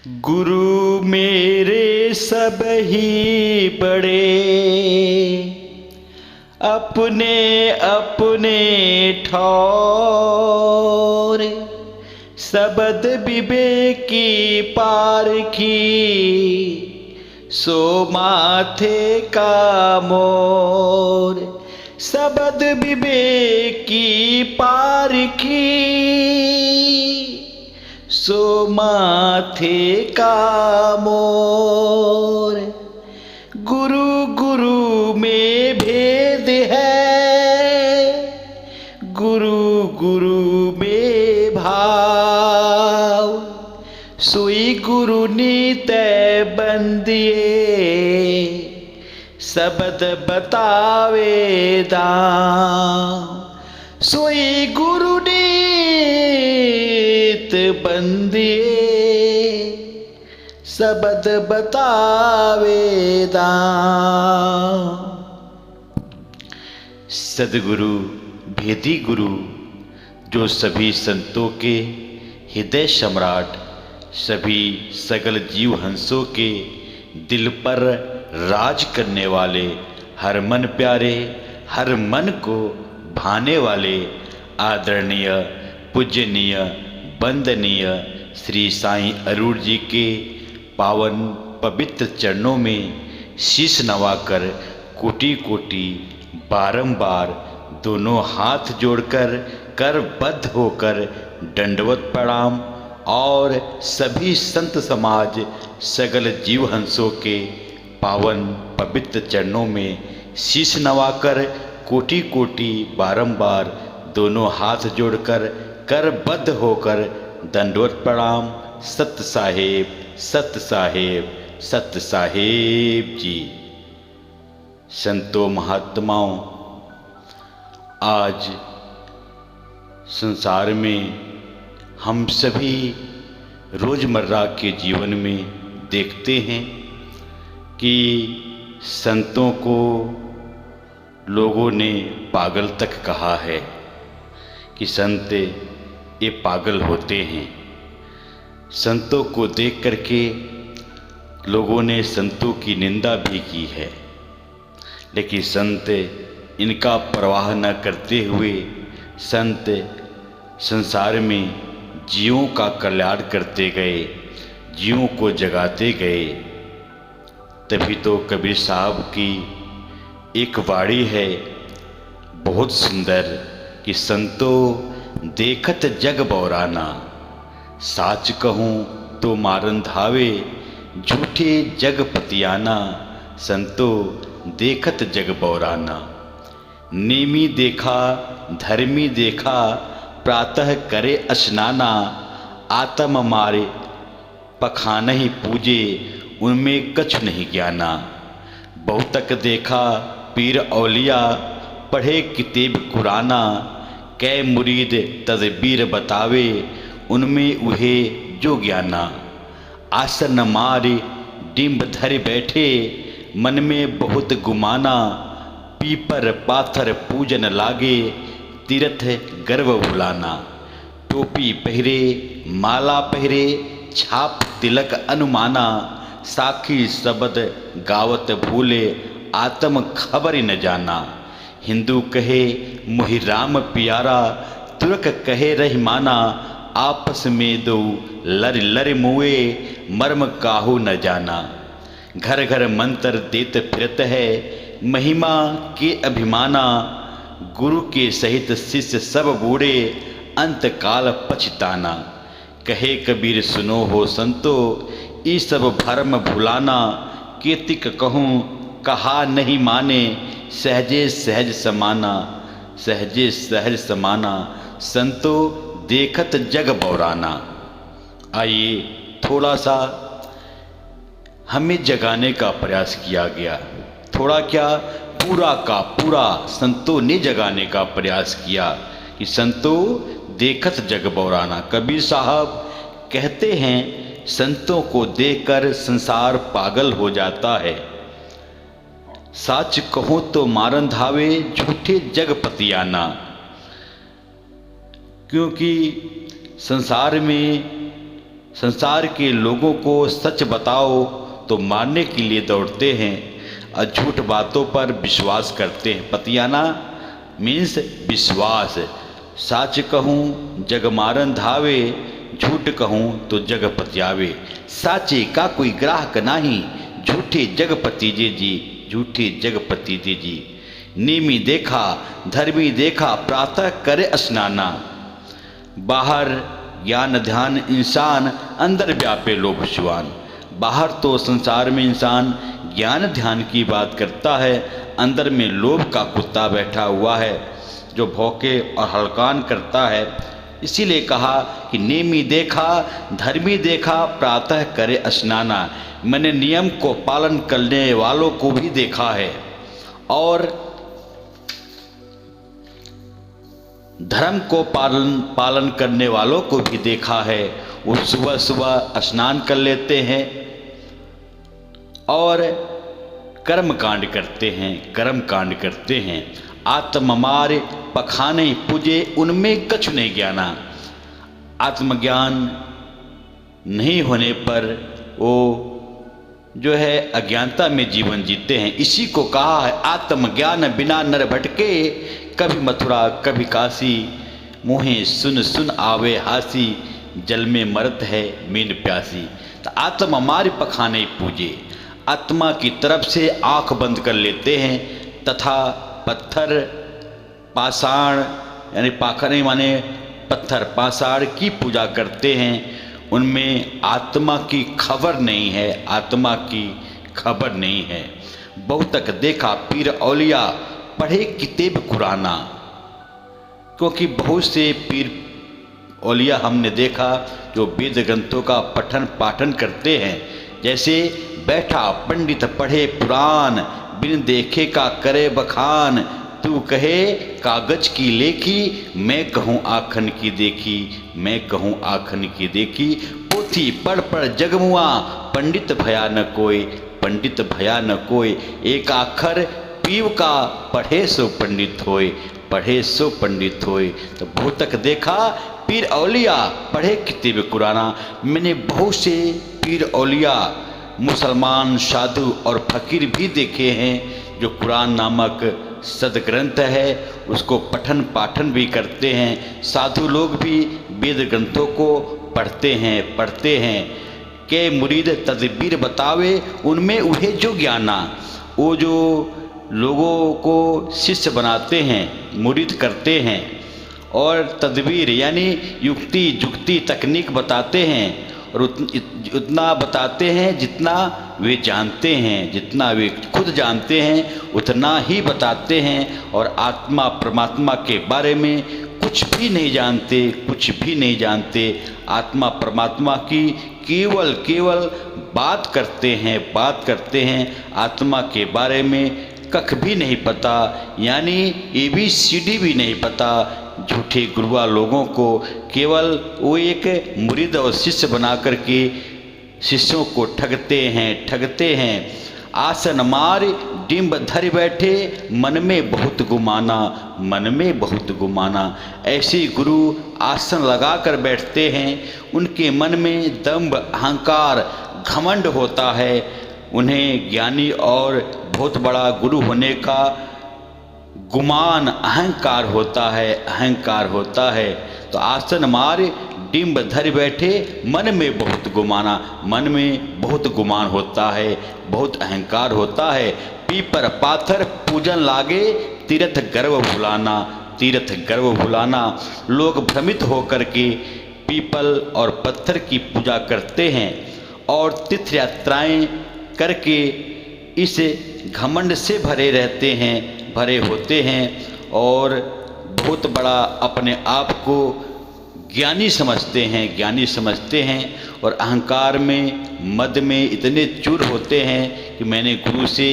गुरु मेरे सब ही बड़े, अपने अपने ठौर। सबद विवेकी पारखी, सो माथे का मोर। सबद विवेकी पारखी, सो माथे का मोर। गुरु गुरु में भेद है, गुरु गुरु में भाव। सोई गुरु नीत बंदिए, सबद बतावे दाम। सोई गुरु नीत बंदिए, सबद बतावे दाम। सदगुरु भेदी गुरु, जो सभी संतों के हृदय सम्राट, सभी सकल जीव हंसों के दिल पर राज करने वाले, हर मन प्यारे, हर मन को भाने वाले, आदरणीय पूजनीय वंदनीय श्री साईं अरूण जी के पावन पवित्र चरणों में शीश नवाकर कोटि कोटि बारंबार दोनों हाथ जोड़कर करबद्ध होकर दंडवत प्रणाम। और सभी संत समाज सकल जीव हंसों के पावन पवित्र चरणों में शीश नवाकर कोटि कोटि बारंबार दोनों हाथ जोड़कर करबद्ध होकर दंडवत प्रणाम। सत्य साहेब, सत्य साहेब, सत्य साहेब जी। संतों महात्माओं, आज संसार में हम सभी रोजमर्रा के जीवन में देखते हैं कि संतों को लोगों ने पागल तक कहा है कि संत ये पागल होते हैं। संतों को देख करके लोगों ने संतों की निंदा भी की है, लेकिन संत इनका परवाह न करते हुए संत संसार में जीवों का कल्याण करते गए, जीवों को जगाते गए। तभी तो कबीर साहब की एक वाणी है बहुत सुंदर कि संतो देखत जग बौराना, साच कहूँ तो मारन धावे, झूठे जग पतियाना। संतो देखत जग बौराना, नेमी देखा धर्मी देखा, प्रातः करे स्नाना। आत्म मारे पखान ही पूजे, उनमें कछु नहीं ज्ञाना। बहुतक देखा पीर औलिया, पढ़े किताब कुराना। कै मुरीद तदबीर बतावे, उनमें उहे जो ज्ञाना। आसन मारे डिम्ब धर बैठे, मन में बहुत गुमाना। पीपर पाथर पूजन लागे, तीर्थ गर्व भुलाना। टोपी पहरे माला पहरे, छाप तिलक अनुमाना। साखी शब्द गावत भूले, आत्म खबर न जाना। हिंदू कहे मोहि राम प्यारा, तुर्क कहे रहीमाना। आपस में दो लर लर मुए, मर्म काहू न जाना। घर घर मंत्र देत फिरत है, महिमा के अभिमाना। गुरु के सहित शिष्य सब बूढ़े, अंत काल पछताना। कहे कबीर सुनो हो संतो, ई सब भरम भुलाना। कीर्तिक कहूँ कहा नहीं माने, सहजे सहज समाना। सहजे सहज समाना, संतो देखत जग बौराना। आइए थोड़ा सा हमें जगाने का प्रयास किया गया, थोड़ा क्या पूरा का पूरा संतों ने जगाने का प्रयास किया कि संतों देखत जग बौराना। कबीर साहब कहते हैं संतों को देखकर संसार पागल हो जाता है। साच कहूँ तो मारन धावे, झूठे जग पतियाना। क्योंकि संसार में संसार के लोगों को सच बताओ तो मारने के लिए दौड़ते हैं और झूठ बातों पर विश्वास करते हैं। पतियाना मीन्स विश्वास। सच कहूँ जग मारन धावे, झूठ कहूँ तो जग पतियावे। साचे का कोई ग्राहक नाही, झूठे जगपति जी, झूठे जगपति जी। नेमी देखा धर्मी देखा, प्रातः करे स्नाना। बाहर ज्ञान ध्यान इंसान, अंदर व्यापे लोभ शुआन। बाहर तो संसार में इंसान ज्ञान ध्यान की बात करता है, अंदर में लोभ का कुत्ता बैठा हुआ है जो भौंके और हड़कान करता है। इसीलिए कहा कि नेमी देखा धर्मी देखा, प्रातः करे स्नाना। मैंने नियम को पालन करने वालों को भी देखा है और धर्म को पालन करने वालों को भी देखा है। वो सुबह सुबह स्नान कर लेते हैं और कर्म कांड करते हैं। आत्ममार पखाने पूजे, उनमें कछु नहीं ज्ञाना। आत्मज्ञान नहीं होने पर वो जो है अज्ञानता में जीवन जीते हैं। इसी को कहा है आत्मज्ञान बिना नर भटके, कभी मथुरा कभी काशी। मुँहे सुन सुन आवे हासी, जल में मरत है मीन प्यासी। तो आत्मा मार पखाने पूजे, आत्मा की तरफ से आंख बंद कर लेते हैं तथा पत्थर पाषाण यानी पाखने माने पत्थर पाषाण की पूजा करते हैं। उनमें आत्मा की खबर नहीं है, आत्मा की खबर नहीं है। बहुत तक देखा पीर औलिया, पढ़े किताब कुराना। क्योंकि बहुत से पीर औलिया हमने देखा जो वेद ग्रंथों का पठन पाठन करते हैं। जैसे बैठा पंडित पढ़े पुराण, बिन देखे का करे बखान। तू कहे कागज की लेखी, मैं कहूँ आखन की देखी, मैं कहूँ आखन की देखी। पोथी पढ़ पढ़ जगमुआ, पंडित भया न कोई, पंडित भया न कोई। एक आखर पीव का, पढ़े सो पंडित होए, पढ़े सो पंडित होए। तो बहुत तक देखा पीर औलिया, पढ़े किताब कुराना। मैंने बहुत से पीर औलिया मुसलमान साधु और फकीर भी देखे हैं जो कुरान नामक सदग्रंथ है उसको पठन पाठन भी करते हैं। साधु लोग भी वेद ग्रंथों को पढ़ते हैं। के मुरीद तदबीर बतावे, उनमें उहे जो ज्ञाना। वो जो लोगों को शिष्य बनाते हैं, मुरीद करते हैं और तदबीर यानी युक्ति जुक्ति तकनीक बताते हैं और उतना बताते हैं जितना वे जानते हैं, जितना वे खुद जानते हैं उतना ही बताते हैं। और आत्मा परमात्मा के बारे में कुछ भी नहीं जानते, कुछ भी नहीं जानते। आत्मा परमात्मा की केवल बात करते हैं। आत्मा के बारे में कख भी नहीं पता, यानी ABCD भी नहीं पता। झूठे गुरुआ लोगों को केवल वो एक मुरीद और शिष्य बना करके शिष्यों को ठगते हैं। आसन मार डिंब धर बैठे, मन में बहुत गुमाना। ऐसे गुरु आसन लगा कर बैठते हैं, उनके मन में दंभ अहंकार घमंड होता है। उन्हें ज्ञानी और बहुत बड़ा गुरु होने का गुमान अहंकार होता है। तो आसन मार डिंब धर बैठे, मन में बहुत गुमान होता है, बहुत अहंकार होता है। पीपर पाथर पूजन लागे, तीर्थ गर्व भुलाना। लोग भ्रमित होकर के पीपल और पत्थर की पूजा करते हैं और तीर्थ यात्राएं करके इस घमंड से भरे होते हैं और बहुत बड़ा अपने आप को ज्ञानी समझते हैं और अहंकार में मद में इतने चूर होते हैं कि मैंने गुरु से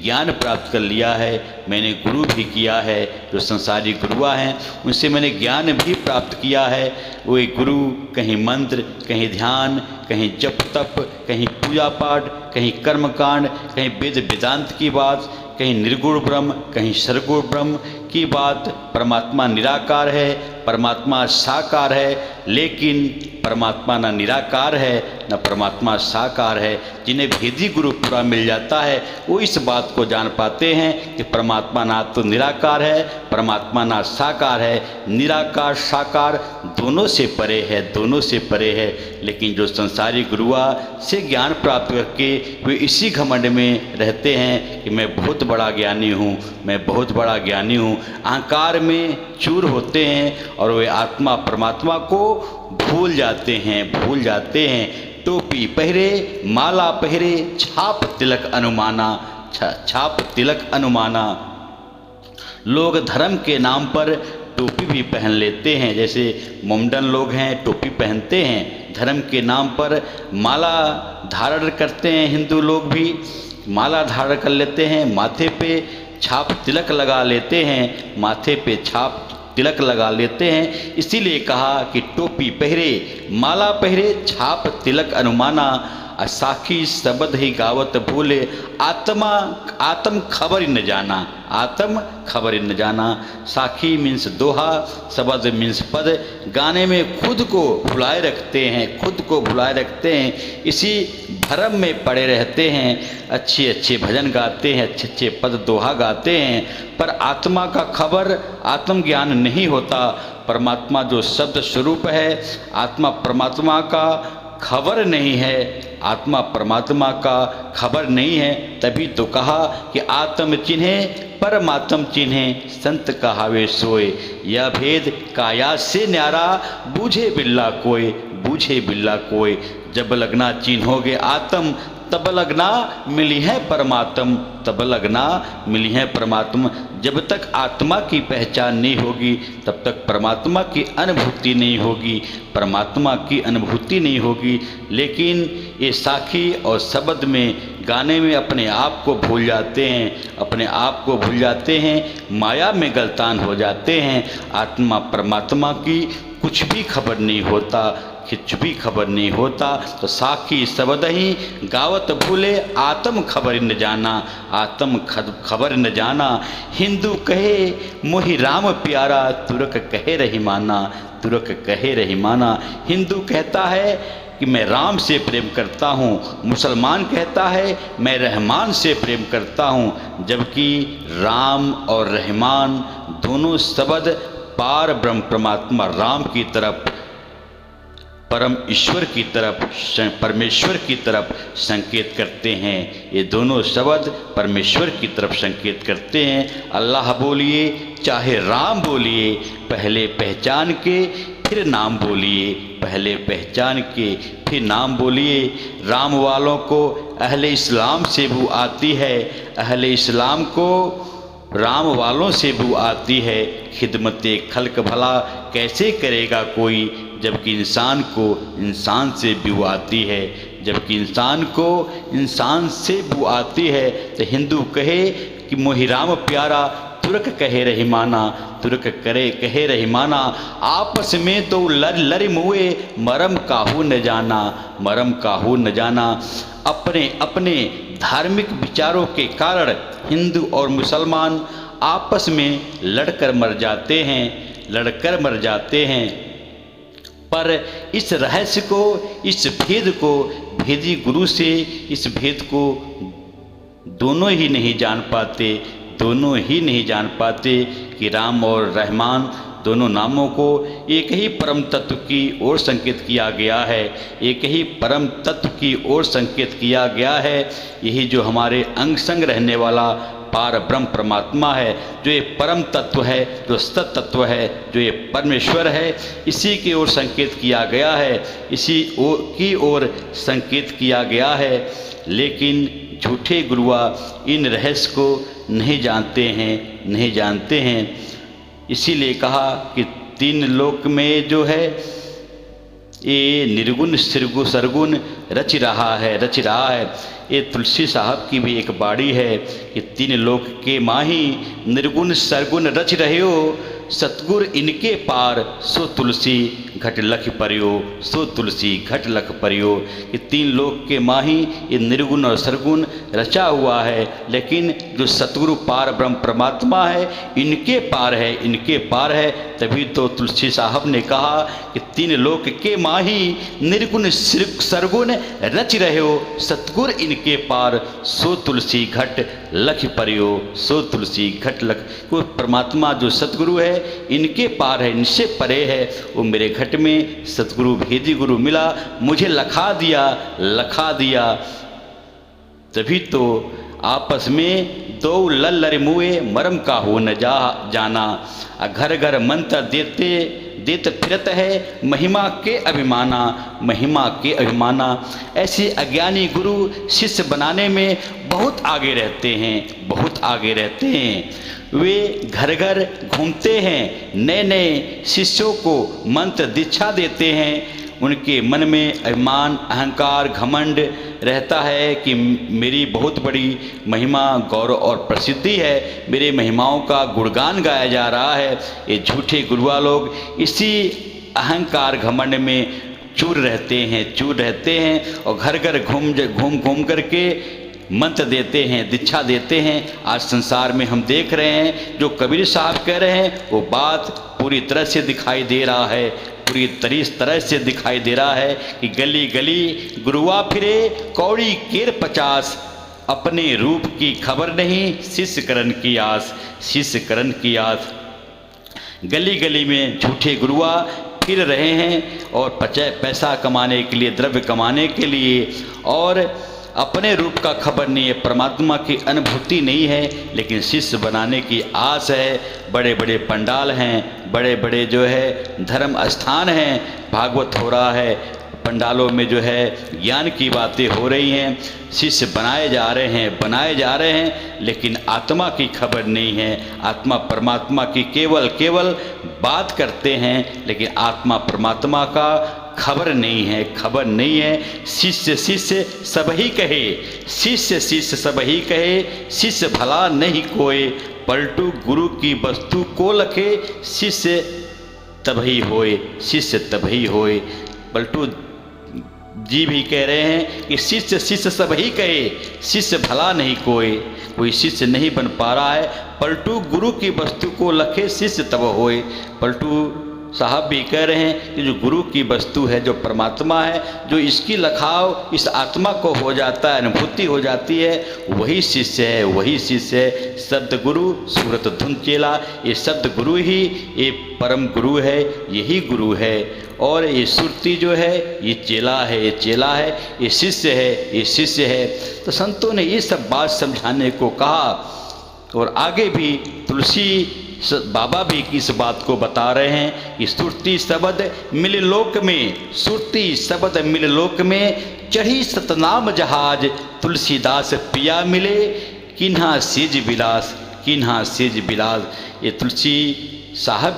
ज्ञान प्राप्त कर लिया है, मैंने गुरु भी किया है। जो संसारी गुरुआ हैं उनसे मैंने ज्ञान भी प्राप्त किया है। वो एक गुरु कहीं मंत्र, कहीं ध्यान, कहीं जप तप, कहीं पूजा पाठ, कहीं कर्मकांड, कहीं वेद वेदांत की बात, कहीं निर्गुण ब्रह्म, कहीं सरगुण ब्रह्म की बात। परमात्मा निराकार है, परमात्मा साकार है, लेकिन परमात्मा न निराकार है न परमात्मा साकार है। जिन्हें भेदी गुरु पूरा मिल जाता है वो इस बात को जान पाते हैं कि परमात्मा ना तो निराकार है, परमात्मा ना साकार है। निराकार साकार दोनों से परे है, दोनों से परे है। लेकिन जो संसारी गुरुआ से ज्ञान प्राप्त करके वे इसी घमंड में रहते हैं कि मैं बहुत बड़ा ज्ञानी हूँ, मैं बहुत बड़ा ज्ञानी हूँ। अहंकार में चूर होते हैं और वे आत्मा परमात्मा को भूल जाते हैं, भूल जाते हैं। टोपी पहरे, माला पहरे, छाप तिलक अनुमाना, छाप तिलक अनुमाना। लोग धर्म के नाम पर टोपी भी पहन लेते हैं। जैसे मोमडन लोग हैं टोपी पहनते हैं, धर्म के नाम पर माला धारण करते हैं। हिंदू लोग भी माला धारण कर लेते हैं, माथे पे छाप तिलक लगा लेते हैं, माथे पे छाप तिलक लगा लेते हैं। इसीलिए कहा कि टोपी पहरे, माला पहरे, छाप तिलक अनुमाना। साखी शब्द ही गावत भूले, आत्म खबर न जाना, आत्म खबर न जाना। साखी मीन्स दोहा, शब्द मीन्स पद। गाने में खुद को भुलाए रखते हैं, खुद को भुलाए रखते हैं, इसी भरम में पड़े रहते हैं। अच्छे अच्छे भजन गाते हैं, अच्छे अच्छे पद दोहा गाते हैं, पर आत्मा का खबर, आत्मज्ञान नहीं होता। परमात्मा जो शब्द स्वरूप है, आत्मा परमात्मा का खबर नहीं है, आत्मा परमात्मा का खबर नहीं है। तभी तो कहा कि आत्म चिन्हे परमात्म चिन्हे, संत कहावे सोए। यह भेद काया से न्यारा, बूझे बिल्ला कोय, बूझे बिल्ला कोय। जब लगना चिन्होगे आत्म, तब लगना मिली है परमात्म, तब लगना मिली है परमात्मा। जब तक आत्मा की पहचान नहीं होगी तब तक परमात्मा की अनुभूति नहीं होगी, परमात्मा की अनुभूति नहीं होगी। लेकिन ये साखी और शब्द में, गाने में अपने आप को भूल जाते हैं, अपने आप को भूल जाते हैं, माया में गलतान हो जाते हैं। आत्मा परमात्मा की कुछ भी खबर नहीं होता, कुछ भी खबर नहीं होता। तो साखी शब्द ही गावत भूले, आत्म खबर न जाना, आत्म खबर न जाना। हिंदू कहे मोहि राम प्यारा, तुरक कहे रहीमाना, तुरक कहे रहीमाना। हिंदू कहता है कि मैं राम से प्रेम करता हूँ, मुसलमान कहता है मैं रहमान से प्रेम करता हूँ। जबकि राम और रहमान दोनों शब्द पार ब्रह्म परमात्मा राम की तरफ, परम ईश्वर की तरफ, परमेश्वर की तरफ संकेत करते हैं। ये दोनों शब्द परमेश्वर की तरफ संकेत करते हैं। अल्लाह बोलिए चाहे राम बोलिए, पहले पहचान के फिर नाम बोलिए, पहले पहचान के फिर नाम बोलिए। राम वालों को अहले इस्लाम से बू आती है, अहले इस्लाम को राम वालों से बू आती है। खिदमते खल्क भला कैसे करेगा कोई, जबकि इंसान को इंसान से बू आती है, जबकि इंसान को इंसान से बू आती है। तो हिंदू कहे कि मोहि राम प्यारा, तुरक कहे रहीमाना, तुरक करे कहे रहीमाना। आपस में तो लड़ मुए, मरम काहू न जाना, मरम काहू न जाना। अपने अपने धार्मिक विचारों के कारण हिंदू और मुसलमान आपस में लड़कर मर जाते हैं, लड़कर मर जाते हैं। पर इस रहस्य को, इस भेद को, भेदी गुरु से इस भेद को दोनों ही नहीं जान पाते, दोनों ही नहीं जान पाते कि राम और रहमान दोनों नामों को एक ही परम तत्व की ओर संकेत किया गया है, एक ही परम तत्व की ओर संकेत किया गया है। यही जो हमारे अंग संग रहने वाला पार ब्रह्म परमात्मा है, जो ये परम तत्व है, जो सत तत्व है, जो ये परमेश्वर है, इसी की ओर संकेत किया गया है, इसी की ओर संकेत किया गया है। लेकिन झूठे गुरुआ इन रहस्य को नहीं जानते हैं, नहीं जानते हैं। इसीलिए कहा कि तीन लोक में जो है ये निर्गुण सरगुण रच रहा है, रच रहा है। ये तुलसी साहब की भी एक बाड़ी है कि तीन लोक के माही निर्गुण सरगुण रच रहे हो, सतगुर इनके पार सो तुलसी घट लख परियो सो तुलसी घट लख परियो। ये तीन लोक के माही ये निर्गुण और सरगुण रचा हुआ है, लेकिन जो सतगुरु पार ब्रह्म परमात्मा है इनके पार है, इनके पार है। तभी तो तुलसी साहब ने कहा कि तीन लोक के माही निर्गुण सरगुण रच रहे हो, सतगुर इनके पार सो तुलसी घट लख परियो सो तुलसी घट लख। वो परमात्मा जो सतगुरु है इनके पार है, इनसे परे है। वो मेरे घट में सतगुरु भेदी गुरु मिला, मुझे लखा दिया। तभी तो आपस में दो लल्लर मुए मरम का हो न जाना। घर घर मंत्र देते फिरत है महिमा के अभिमाना। ऐसे अज्ञानी गुरु शिष्य बनाने में बहुत आगे रहते हैं। वे घर घर घूमते हैं, नए शिष्यों को मंत्र दीक्षा देते हैं। उनके मन में अभिमान अहंकार घमंड रहता है कि मेरी बहुत बड़ी महिमा गौरव और प्रसिद्धि है, मेरे महिमाओं का गुणगान गाया जा रहा है। ये झूठे गुरुआ लोग इसी अहंकार घमंड में चूर रहते हैं और घर घर घूम करके मंत्र देते हैं, दीक्षा देते हैं। आज संसार में हम देख रहे हैं जो कबीर साहब कह रहे हैं वो बात पूरी तरह से दिखाई दे रहा है, पूरी तरह से दिखाई दे रहा है कि गली गली गुरुआ फिरे कौड़ी केर 50। अपने रूप की खबर नहीं शिष्य करण की आस। गली गली में झूठे गुरुआ फिर रहे हैं और पैसा कमाने के लिए, द्रव्य कमाने के लिए, और अपने रूप का खबर नहीं है, परमात्मा की अनुभूति नहीं है, लेकिन शिष्य बनाने की आस है। बड़े बड़े पंडाल हैं, बड़े बड़े जो है धर्म स्थान हैं, भागवत हो रहा है, पंडालों में जो है ज्ञान की बातें हो रही हैं, शिष्य बनाए जा रहे हैं, लेकिन आत्मा की खबर नहीं है। आत्मा परमात्मा की केवल बात करते हैं, लेकिन आत्मा परमात्मा का खबर नहीं है। शिष्य सब ही कहे, शिष्य सब ही कहे, शिष्य भला नहीं कोई। पलटू गुरु की वस्तु को लखे, शिष्य तभी होए। पलटू जी भी कह रहे हैं कि शिष्य सब ही कहे, शिष्य भला नहीं कोई शिष्य नहीं बन पा रहा है। पलटू गुरु की वस्तु को लखे, शिष्य तब होए। पलटू साहब भी कह रहे हैं कि जो गुरु की वस्तु है, जो परमात्मा है, जो इसकी लखाव इस आत्मा को हो जाता है, अनुभूति हो जाती है, वही शिष्य है। शब्द गुरु सूरत धुन चेला, ये शब्द गुरु ही ये परम गुरु है, यही गुरु है। और ये सुरती जो है ये चेला है, ये शिष्य है। तो संतों ने ये सब बात समझाने को कहा, और आगे भी तुलसी बाबा भी इस बात को बता रहे हैं कि सुरती शब्द मिल लोक में, चढ़ी सतनाम जहाज, तुलसीदास पिया मिले, किन्हा सेज बिलास। ये तुलसी साहब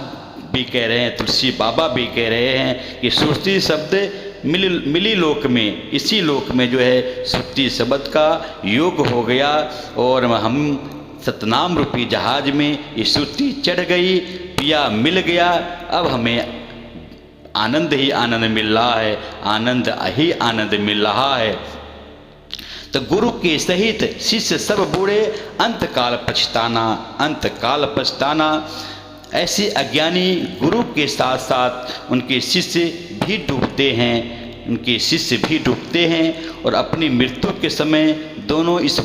भी कह रहे हैं, तुलसी बाबा भी कह रहे हैं कि सुरती शब्द मिली लोक में, इसी लोक में जो है सुरती शब्द का योग हो गया, और हम सतनाम रूपी जहाज में ये सुरती चढ़ गई, पिया मिल गया। अब हमें आनंद ही आनंद मिल रहा है। तो गुरु के सहित शिष्य सब बूढ़े, अंतकाल पछताना। ऐसे अज्ञानी गुरु के साथ साथ उनके शिष्य भी डूबते हैं, और अपनी मृत्यु के समय दोनों इस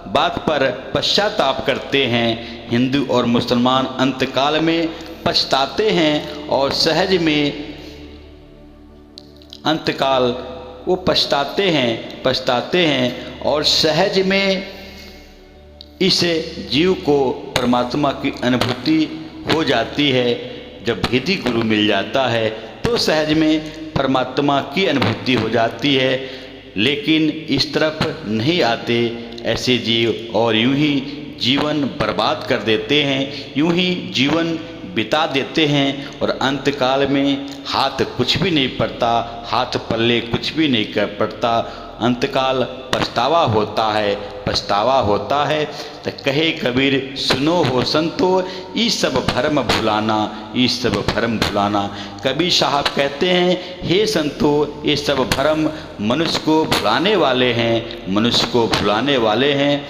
बात पर पश्चाताप करते हैं। हिंदू और मुसलमान अंतकाल में पछताते हैं, और सहज में अंतकाल वो पछताते हैं, और सहज में इस जीव को परमात्मा की अनुभूति हो जाती है। जब भेदी गुरु मिल जाता है तो सहज में परमात्मा की अनुभूति हो जाती है, लेकिन इस तरफ नहीं आते ऐसे जीव, और यूं ही जीवन बर्बाद कर देते हैं, यूं ही जीवन बिता देते हैं और अंतकाल में हाथ कुछ भी नहीं पड़ता, हाथ पल्ले कुछ भी नहीं कर पड़ता। अंतकाल पछतावा होता है, पछतावा होता है। तो कहे कबीर सुनो हो संतो, ई सब भरम भुलाना, ई सब भरम भुलाना। कबीर साहब कहते हैं हे संतो, ये सब भरम मनुष्य को भुलाने वाले हैं, मनुष्य को भुलाने वाले हैं।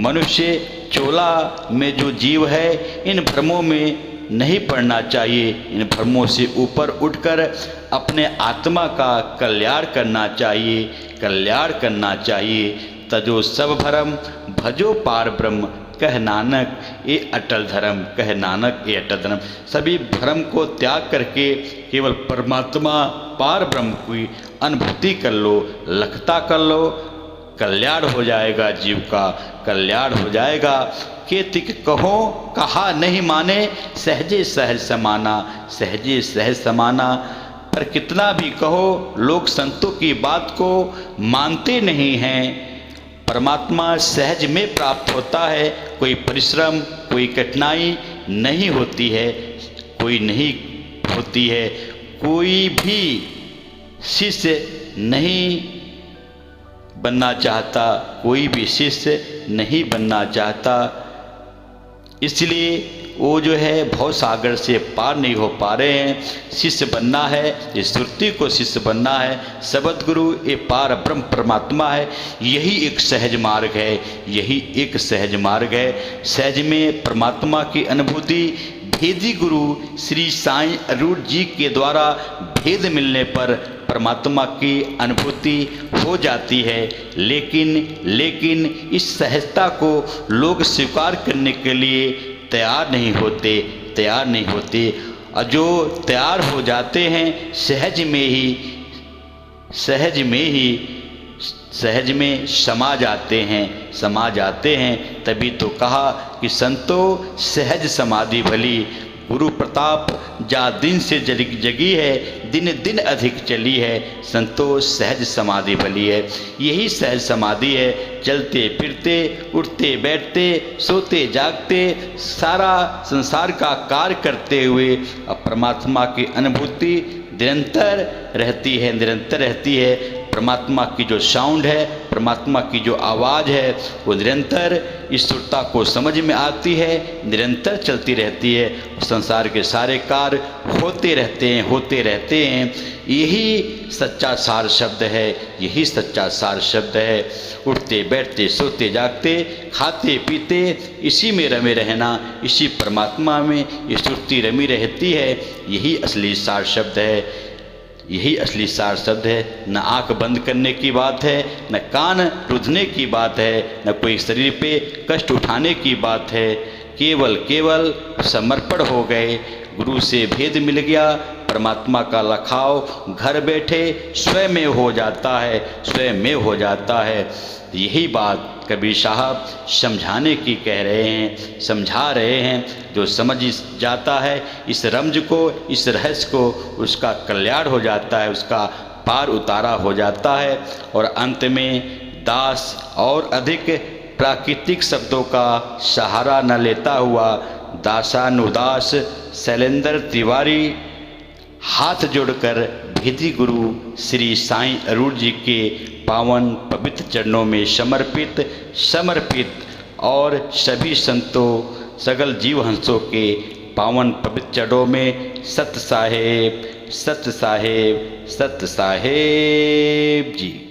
मनुष्य चोला में जो जीव है, इन भ्रमों में नहीं पड़ना चाहिए। इन भ्रमों से ऊपर उठकर अपने आत्मा का कल्याण करना चाहिए, कल्याण करना चाहिए। तजो सब भरम भजो पार ब्रह्म, कह नानक ये अटल धर्म, कह नानक ये अटल धर्म। सभी भ्रम को त्याग करके केवल परमात्मा पार ब्रह्म की अनुभूति कर लो, लखता कर लो, कल्याण हो जाएगा, जीव का कल्याण हो जाएगा। केतिक कहो कहा नहीं माने, सहजे सहज समाना, सहजे सहज समाना। पर कितना भी कहो लोग संतों की बात को मानते नहीं हैं। परमात्मा सहज में प्राप्त होता है, कोई परिश्रम कोई कठिनाई नहीं होती है, कोई नहीं होती है। कोई भी शिष्य नहीं बनना चाहता, कोई भी शिष्य नहीं बनना चाहता। इसलिए वो जो है भव सागर से पार नहीं हो पा रहे हैं। शिष्य बनना है, ये श्रुति को शिष्य बनना है। शब्द गुरु ये पार ब्रह्म परमात्मा है, यही एक सहज मार्ग है, यही एक सहज मार्ग है। सहज में परमात्मा की अनुभूति भेदी गुरु श्री साईं अरूढ़ जी के द्वारा भेद मिलने पर परमात्मा की अनुभूति हो जाती है। लेकिन इस सहजता को लोग स्वीकार करने के लिए तैयार नहीं होते, तैयार नहीं होते। और जो तैयार हो जाते हैं सहज में समा जाते हैं, समा जाते हैं। तभी तो कहा कि संतो सहज समाधि भली, गुरु प्रताप जा दिन से जगी है, दिन दिन अधिक चली है। संतोष सहज समाधि भली है, यही सहज समाधि है। चलते फिरते उठते बैठते सोते जागते सारा संसार का कार्य करते हुए अब परमात्मा की अनुभूति निरंतर रहती है, निरंतर रहती है। परमात्मा की जो साउंड है, परमात्मा की जो आवाज़ है, वो निरंतर इस सुरता को समझ में आती है, निरंतर चलती रहती है। संसार के सारे कार्य होते रहते हैं, होते रहते हैं। यही सच्चा सार शब्द है, यही सच्चा सार शब्द है। उठते बैठते सोते जागते खाते पीते इसी में रमे रहना, इसी परमात्मा में ये सुरती रमी रहती है। यही असली सार शब्द है, यही असली सार शब्द है। न आंख बंद करने की बात है, न कान रुधने की बात है, न कोई शरीर पे कष्ट उठाने की बात है। केवल समर्पण हो गए, गुरु से भेद मिल गया, परमात्मा का लखाव घर बैठे स्वयं में हो जाता है, स्वयं में हो जाता है। यही बात कबीर साहब समझाने की कह रहे हैं, समझा रहे हैं। जो समझ जाता है इस रमज को, इस रहस्य को, उसका कल्याण हो जाता है, उसका पार उतारा हो जाता है। और अंत में दास और अधिक प्राकृतिक शब्दों का सहारा न लेता हुआ दासानुदास शैलेंद्र तिवारी हाथ जोड़कर भेदी गुरु श्री साईं अरूढ़ जी के पावन पवित्र चरणों में समर्पित और सभी संतों सगल जीव हंसों के पावन पवित्र चरणों में सत साहेब जी।